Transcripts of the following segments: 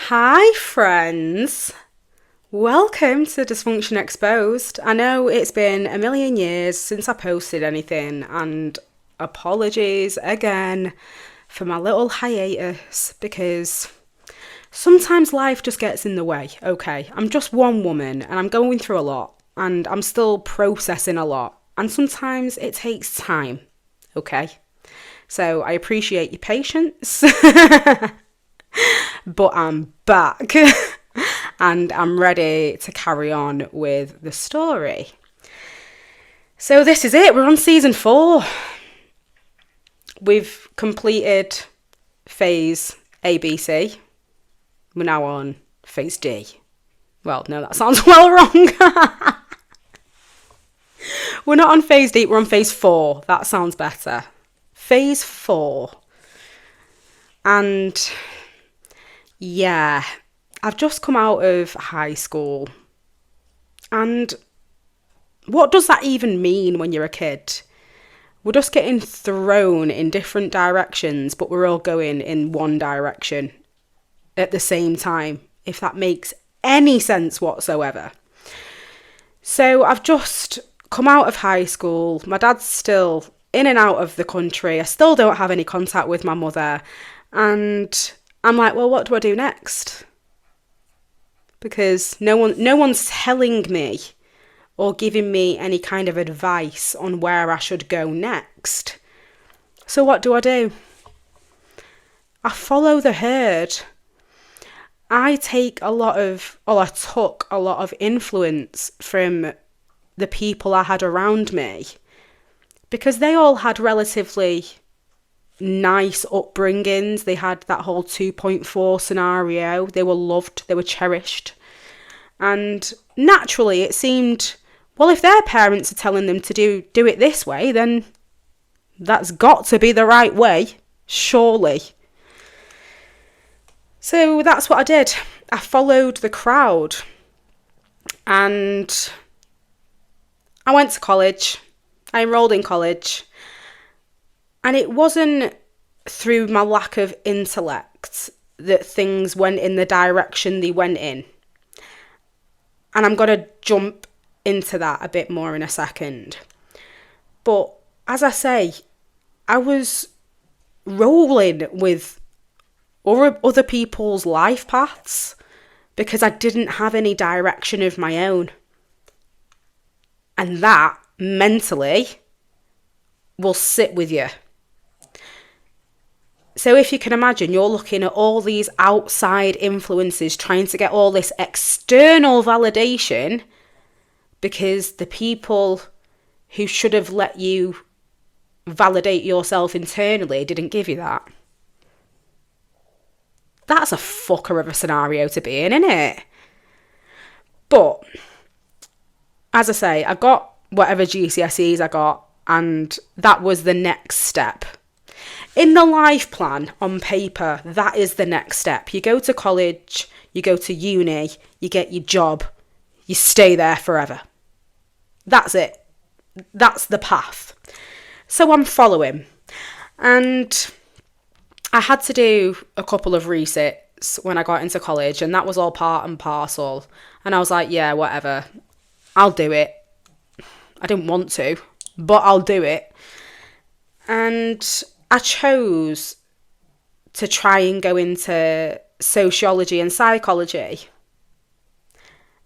Hi, friends. Welcome to Dysfunction Exposed. I know it's been a million years since I posted anything, and apologies again for my little hiatus because sometimes life just gets in the way. Okay, I'm just one woman and I'm going through a lot and I'm still processing a lot, and sometimes it takes time. Okay, so I appreciate your patience. But I'm back and I'm ready to carry on with the story. So this is it. We're on season 4. We've completed phase ABC. We're now on phase D. Well, no, that sounds well wrong. We're not on phase D, we're on phase 4. That sounds better. Phase 4. And yeah, I've just come out of high school. And what does that even mean when you're a kid? We're just getting thrown in different directions, but we're all going in one direction at the same time, if that makes any sense whatsoever. So I've just come out of high school. My dad's still in and out of the country. I still don't have any contact with my mother. And I'm like, well, what do I do next? Because no one's telling me or giving me any kind of advice on where I should go next. So what do? I follow the herd. I took a lot of influence from the people I had around me because they all had relatively nice upbringings. They had that whole 2.4 scenario. They were loved, they were cherished. And naturally it seemed, well, if their parents are telling them to do it this way, then that's got to be the right way, surely. So that's what I did. I followed the crowd and I went to college. I enrolled in college. And it wasn't through my lack of intellect that things went in the direction they went in. And I'm going to jump into that a bit more in a second. But as I say, I was rolling with other people's life paths because I didn't have any direction of my own. And that mentally will sit with you. So if you can imagine, you're looking at all these outside influences, trying to get all this external validation because the people who should have let you validate yourself internally didn't give you that. That's a fucker of a scenario to be in, isn't it? But as I say, I got whatever GCSEs I got, and that was the next step. In the life plan on paper, that is the next step. You go to college, you go to uni, you get your job, you stay there forever. That's it. That's the path. So I'm following. And I had to do a couple of resits when I got into college, and that was all part and parcel. And I was like, yeah, whatever. I'll do it. I didn't want to, but I'll do it. And I chose to try and go into sociology and psychology.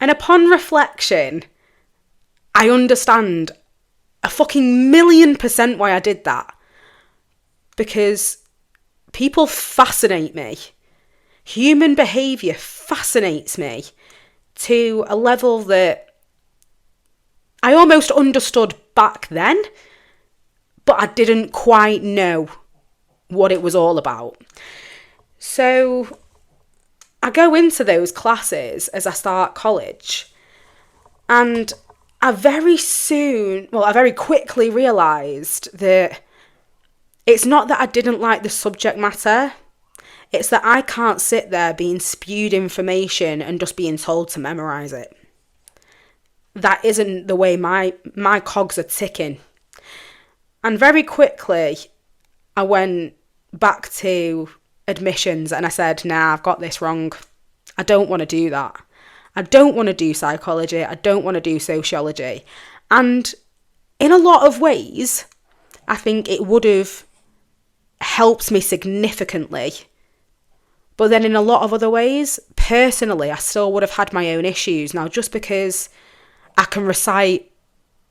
And upon reflection, I understand a fucking 1,000,000% why I did that. Because people fascinate me. Human behaviour fascinates me to a level that I almost understood back then, but I didn't quite know what it was all about. So I go into those classes as I start college, and I very quickly realised that it's not that I didn't like the subject matter, it's that I can't sit there being spewed information and just being told to memorise it. That isn't the way my cogs are ticking. And very quickly, I went back to admissions and I said, nah, I've got this wrong. I don't want to do that. I don't want to do psychology. I don't want to do sociology. And in a lot of ways, I think it would have helped me significantly. But then in a lot of other ways, personally, I still would have had my own issues. Now, just because I can recite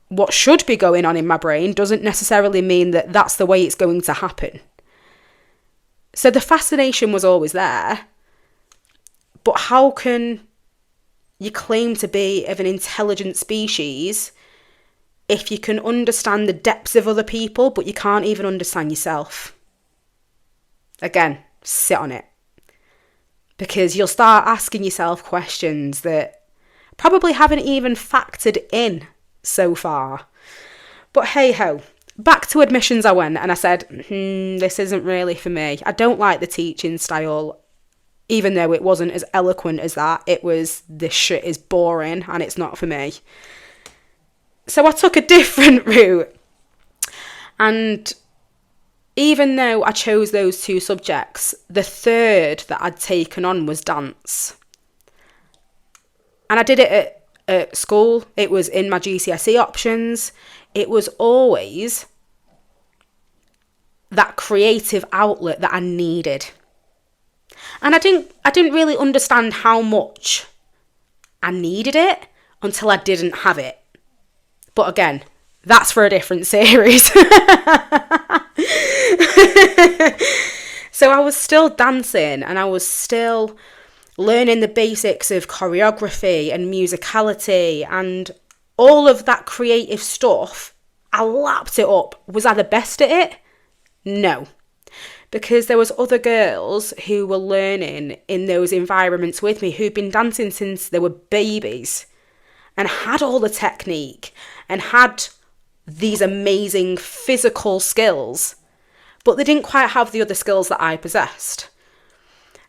what should be going on in my brain doesn't necessarily mean that that's the way it's going to happen. So the fascination was always there. But how can you claim to be of an intelligent species if you can understand the depths of other people, but you can't even understand yourself? Again, sit on it. Because you'll start asking yourself questions that probably haven't even factored in so far. But hey ho, back to admissions I went, and I said, this isn't really for me. I don't like the teaching style, even though it wasn't as eloquent as that. It was, this shit is boring and it's not for me. So I took a different route. And even though I chose those two subjects, the third that I'd taken on was dance. And I did it at school. It was in my GCSE options. It was always that creative outlet that I needed. And I didn't really understand how much I needed it until I didn't have it. But again, that's for a different series. So I was still dancing and I was still learning the basics of choreography and musicality and all of that creative stuff. I lapped it up. Was I the best at it? No. Because there was other girls who were learning in those environments with me who'd been dancing since they were babies and had all the technique and had these amazing physical skills, but they didn't quite have the other skills that I possessed.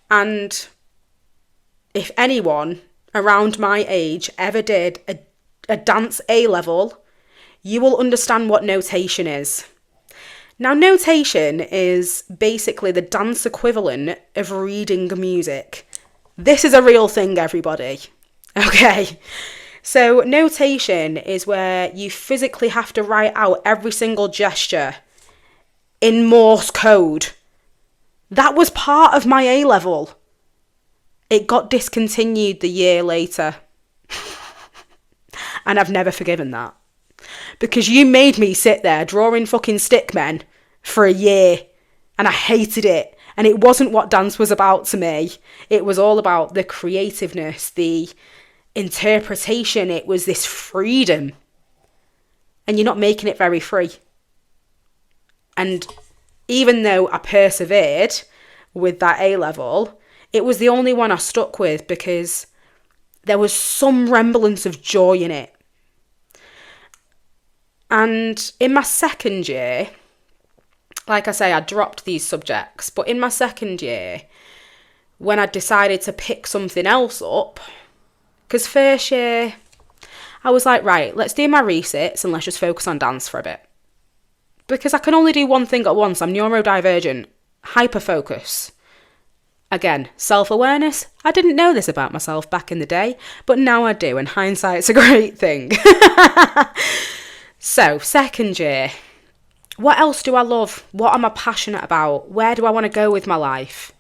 And if anyone around my age ever did a dance A-level, you will understand what notation is. Now, notation is basically the dance equivalent of reading music. This is a real thing, everybody. Okay. So notation is where you physically have to write out every single gesture in Morse code. That was part of my A-level. It got discontinued the year later. And I've never forgiven that. Because you made me sit there drawing fucking stickmen for a year. And I hated it. And it wasn't what dance was about to me. It was all about the creativeness, the interpretation. It was this freedom. And you're not making it very free. And even though I persevered with that A-level, it was the only one I stuck with because there was some semblance of joy in it. And in my second year, like I say, I dropped these subjects. But in my second year, when I decided to pick something else up, because first year, I was like, right, let's do my resits and let's just focus on dance for a bit. Because I can only do one thing at once. I'm neurodivergent. Hyperfocus. Again, self-awareness. I didn't know this about myself back in the day, but now I do, and hindsight's a great thing. So, second year. What else do I love? What am I passionate about? Where do I want to go with my life?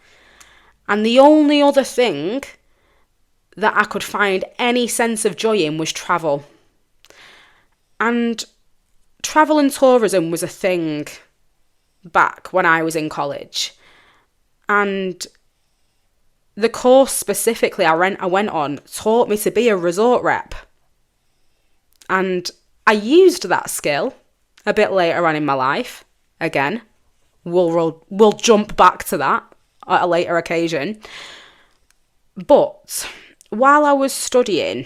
And the only other thing that I could find any sense of joy in was travel. And travel and tourism was a thing back when I was in college. And the course specifically I went on taught me to be a resort rep. And I used that skill a bit later on in my life. Again, we'll jump back to that at a later occasion. But while I was studying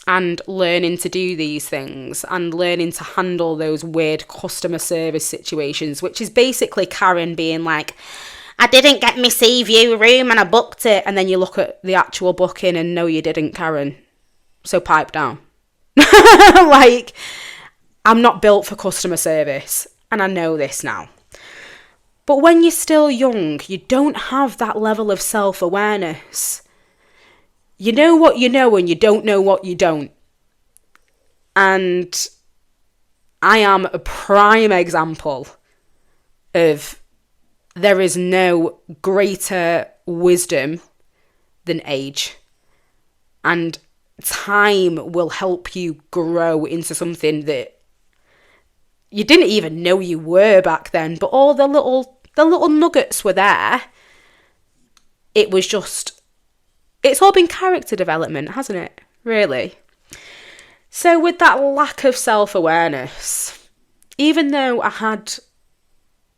and learning to do these things and learning to handle those weird customer service situations, which is basically Karen being like, I didn't get my sea view room and I booked it. And then you look at the actual booking and no, you didn't, Karen. So pipe down. Like, I'm not built for customer service. And I know this now. But when you're still young, you don't have that level of self-awareness. You know what you know and you don't know what you don't. And I am a prime example of there is no greater wisdom than age. And time will help you grow into something that you didn't even know you were back then, but all the little nuggets were there. It was just, it's all been character development, hasn't it? Really. So with that lack of self-awareness, even though I had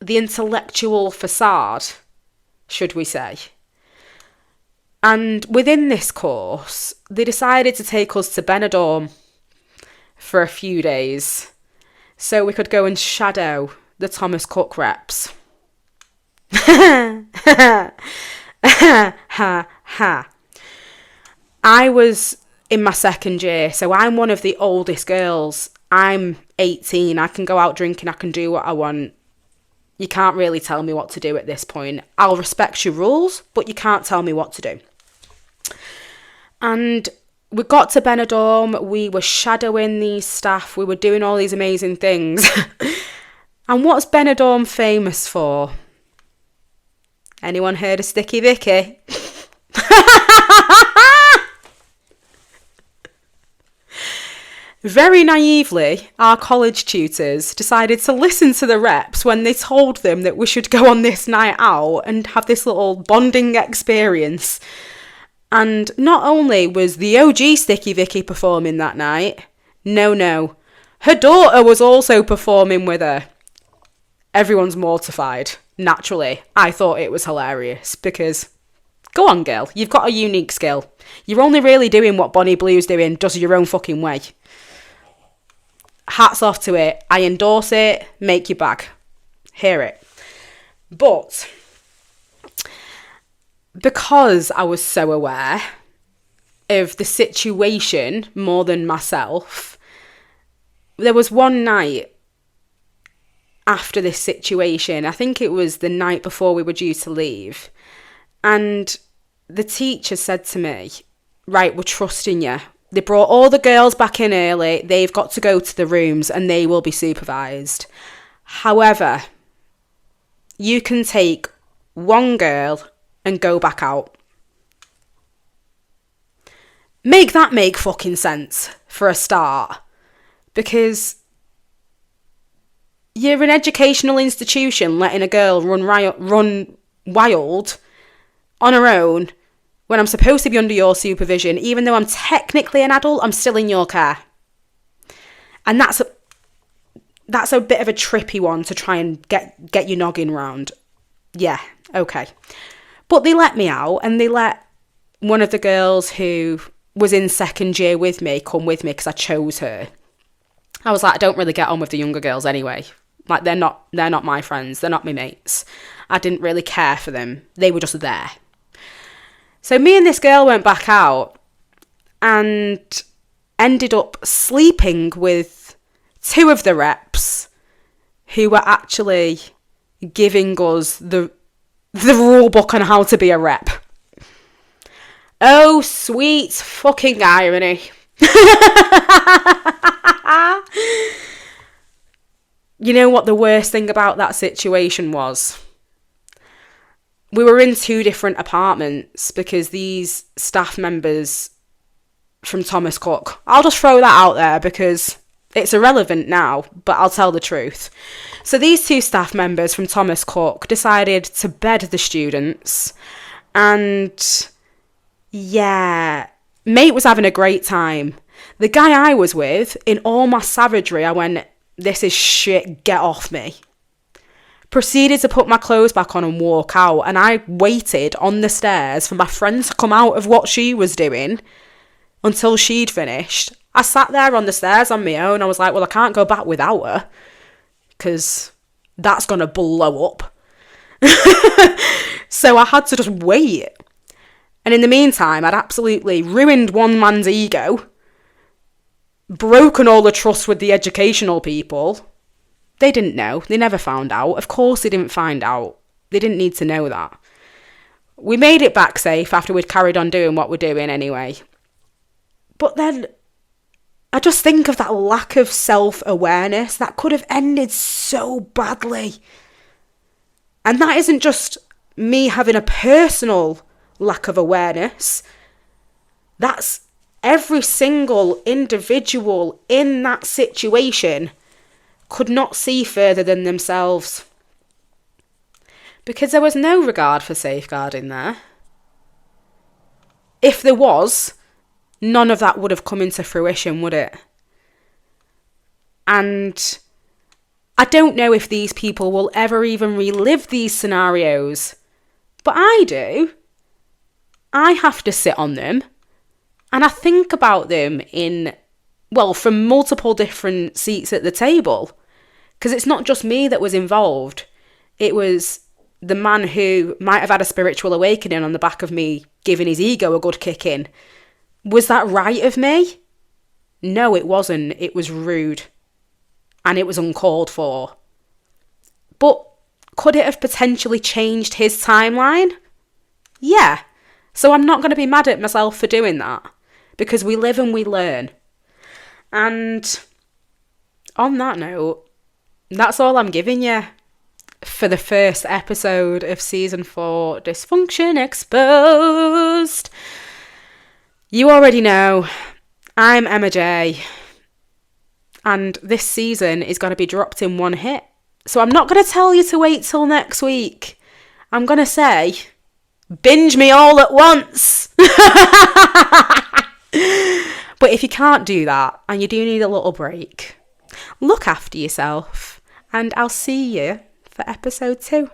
the intellectual facade, should we say, and within this course, they decided to take us to Benidorm for a few days so we could go and shadow the Thomas Cook reps. Ha ha. I was in my second year, so I'm one of the oldest girls. I'm 18. I can go out drinking. I can do what I want. You can't really tell me what to do at this point. I'll respect your rules, but you can't tell me what to do. And we got to Benidorm. We were shadowing these staff. We were doing all these amazing things. And what's Benidorm famous for? Anyone heard of Sticky Vicky? Very naively, our college tutors decided to listen to the reps when they told them that we should go on this night out and have this little bonding experience. And not only was the OG Sticky Vicky performing that night, no, her daughter was also performing with her. Everyone's mortified. Naturally, I thought it was hilarious because, go on girl, you've got a unique skill. You're only really doing what Bonnie Blue's doing, just your own fucking way. Hats off to it. I endorse it. Make your bag. Hear it. But because I was so aware of the situation more than myself, there was one night after this situation, I think it was the night before we were due to leave, and the teacher said to me, right, we're trusting you. They brought all the girls back in early. They've got to go to the rooms and they will be supervised. However, you can take one girl and go back out. Make that make fucking sense for a start. Because you're an educational institution letting a girl run wild on her own when I'm supposed to be under your supervision. Even though I'm technically an adult, I'm still in your care. And that's a bit of a trippy one to try and get your noggin round. Yeah, okay. But they let me out, and they let one of the girls who was in second year with me come with me because I chose her. I was like, I don't really get on with the younger girls anyway. Like, they're not my friends. They're not my mates. I didn't really care for them. They were just there. So me and this girl went back out and ended up sleeping with two of the reps who were actually giving us the rule book on how to be a rep. Oh, sweet fucking irony. You know what the worst thing about that situation was? We were in two different apartments because these staff members from Thomas Cook, I'll just throw that out there because it's irrelevant now, but I'll tell the truth. So these two staff members from Thomas Cook decided to bed the students, and yeah, mate was having a great time. The guy I was with, in all my savagery, I went, this is shit, get off me. Proceeded to put my clothes back on and walk out, and I waited on the stairs for my friend to come out of what she was doing until she'd finished. I sat there on the stairs on my own. I was like, well, I can't go back without her because that's going to blow up. So I had to just wait. And in the meantime, I'd absolutely ruined one man's ego, broken all the trust with the educational people, They didn't know. They never found out. Of course they didn't find out. They didn't need to know that. We made it back safe after we'd carried on doing what we're doing anyway. But then I just think of that lack of self-awareness that could have ended so badly. And that isn't just me having a personal lack of awareness. That's every single individual in that situation could not see further than themselves. Because there was no regard for safeguarding there. If there was, none of that would have come into fruition, would it? And I don't know if these people will ever even relive these scenarios, but I do. I have to sit on them, and I think about them from multiple different seats at the table, because it's not just me that was involved. It was the man who might have had a spiritual awakening on the back of me giving his ego a good kick in. Was that right of me? No, it wasn't. It was rude. And it was uncalled for. But could it have potentially changed his timeline? Yeah. So I'm not going to be mad at myself for doing that. Because we live and we learn. And on that note, that's all I'm giving you for the first episode of season 4, Dysfunction Exposed. You already know, I'm Emma J. And this season is going to be dropped in one hit. So I'm not going to tell you to wait till next week. I'm going to say, binge me all at once. But if you can't do that, and you do need a little break, look after yourself. And I'll see you for episode 2.